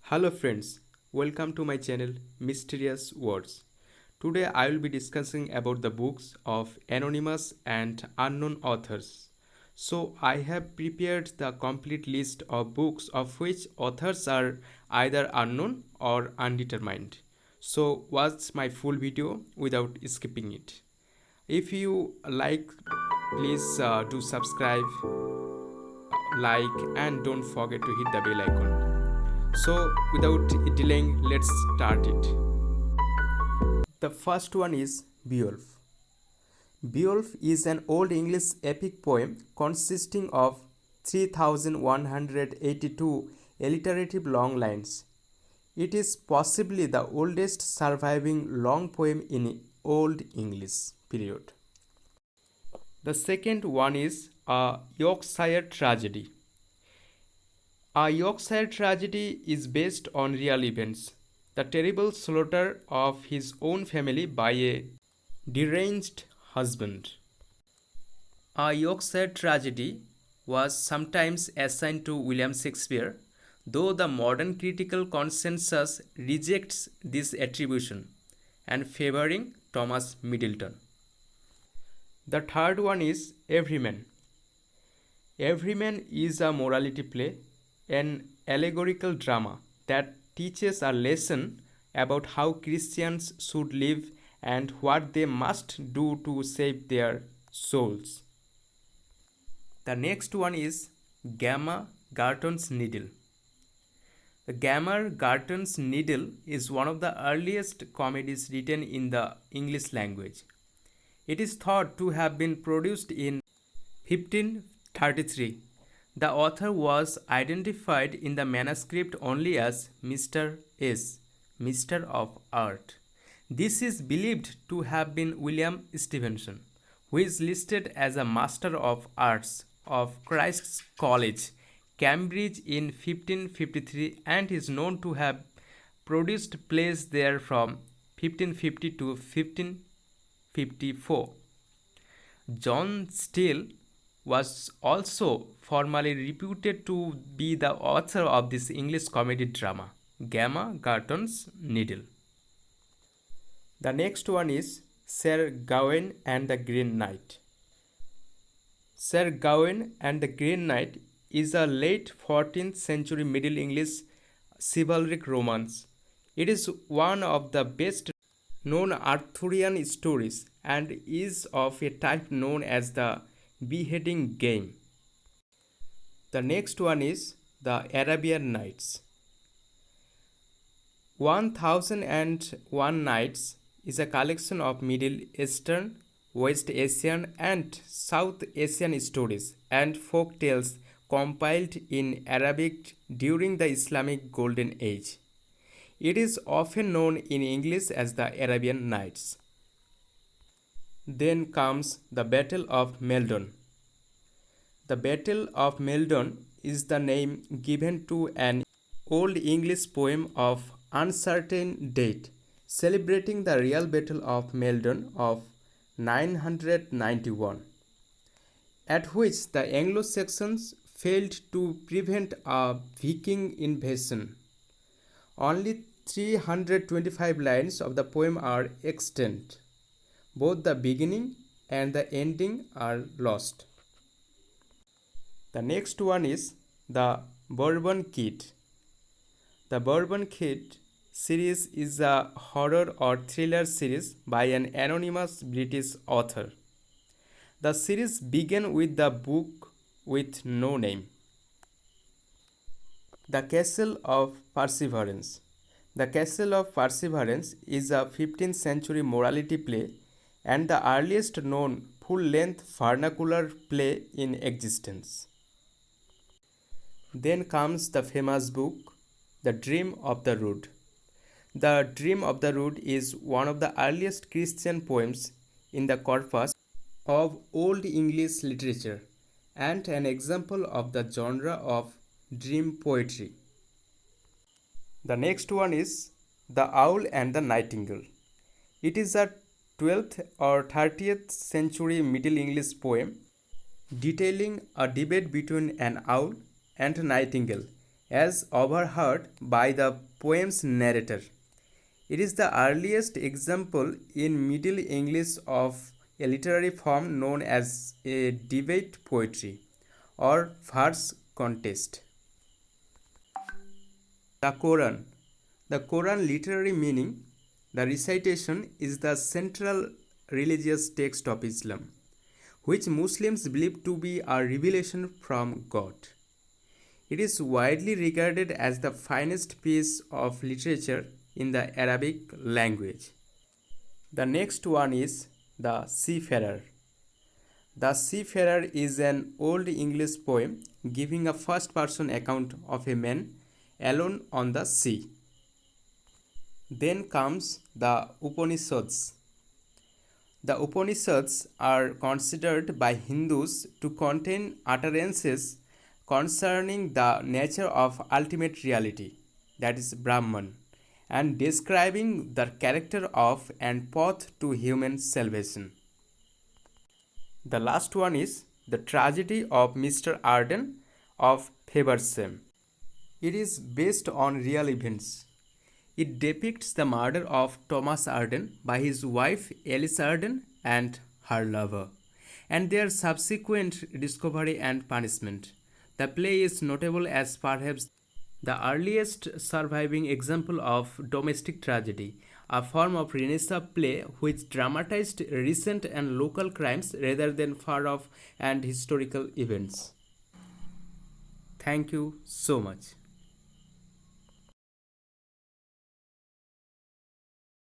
Hello friends, welcome to my channel Mysterious Words. Today I will be discussing about the books of anonymous and unknown authors. So I have prepared the complete list of books of which authors are either unknown or undetermined. So watch my full video without skipping it. If you like, please do subscribe, like and don't forget to hit the bell icon. So, without delaying, let's start it. The first one is Beowulf. Beowulf is an Old English epic poem consisting of 3182 alliterative long lines. It is possibly the oldest surviving long poem in Old English. Period. The second one is a Yorkshire tragedy. A Yorkshire tragedy is based on real events. The terrible slaughter of his own family by a deranged husband. A Yorkshire tragedy was sometimes assigned to William Shakespeare, though the modern critical consensus rejects this attribution and favoring Thomas Middleton. The third one is Everyman. Everyman is a morality play, an allegorical drama that teaches a lesson about how Christians should live and what they must do to save their souls. The next one is Gamma Garton's Needle. The Gamma Garton's Needle is one of the earliest comedies written in the English language. It is thought to have been produced in 1533. The author was identified in the manuscript only as Mr. S, Mr. of Art. This is believed to have been William Stevenson, who is listed as a Master of Arts of Christ's College, Cambridge in 1553 and is known to have produced plays there from 1550 to 1554. John Steele was also formerly reputed to be the author of this English comedy drama, Gamma Garton's Needle. The next one is Sir Gawain and the Green Knight. Sir Gawain and the Green Knight is a late 14th century Middle English chivalric romance. It is one of the best known Arthurian stories and is of a type known as the beheading game. The next one is the Arabian Nights. 1001 Nights is a collection of Middle Eastern, West Asian, and South Asian stories and folk tales compiled in Arabic during the Islamic Golden Age. It is often known in English as the Arabian Nights. Then comes the Battle of Meldon. The Battle of Meldon is the name given to an Old English poem of uncertain date celebrating the real Battle of Meldon of 991, at which the Anglo-Saxons failed to prevent a Viking invasion. Only 325 lines of the poem are extant. Both the beginning and the ending are lost. The next one is the Bourbon Kid. The Bourbon Kid series is a horror or thriller series by an anonymous British author. The series began with the book with no name. The Castle of Perseverance. The Castle of Perseverance is a 15th century morality play and the earliest known full-length vernacular play in existence. Then comes the famous book, The Dream of the Rood. The Dream of the Rood is one of the earliest Christian poems in the corpus of Old English literature and an example of the genre of dream poetry. The next one is The Owl and the Nightingale. It is a 12th or 30th century Middle English poem detailing a debate between an owl and a nightingale as overheard by the poem's narrator. It is the earliest example in Middle English of a literary form known as a debate poetry or verse contest. The Quran. The Quran literary meaning, the recitation is the central religious text of Islam, which Muslims believe to be a revelation from God. It is widely regarded as the finest piece of literature in the Arabic language. The next one is the Seafarer. The Seafarer is an Old English poem giving a first person account of a man alone on the sea. Then comes the Upanishads. The Upanishads are considered by Hindus to contain utterances concerning the nature of ultimate reality, that is Brahman, and describing the character of and path to human salvation. The last one is the tragedy of Mr. Arden of Faversham. It is based on real events. It depicts the murder of Thomas Arden by his wife Alice Arden and her lover, and their subsequent discovery and punishment. The play is notable as perhaps the earliest surviving example of domestic tragedy, a form of Renaissance play which dramatized recent and local crimes rather than far off and historical events. Thank you so much.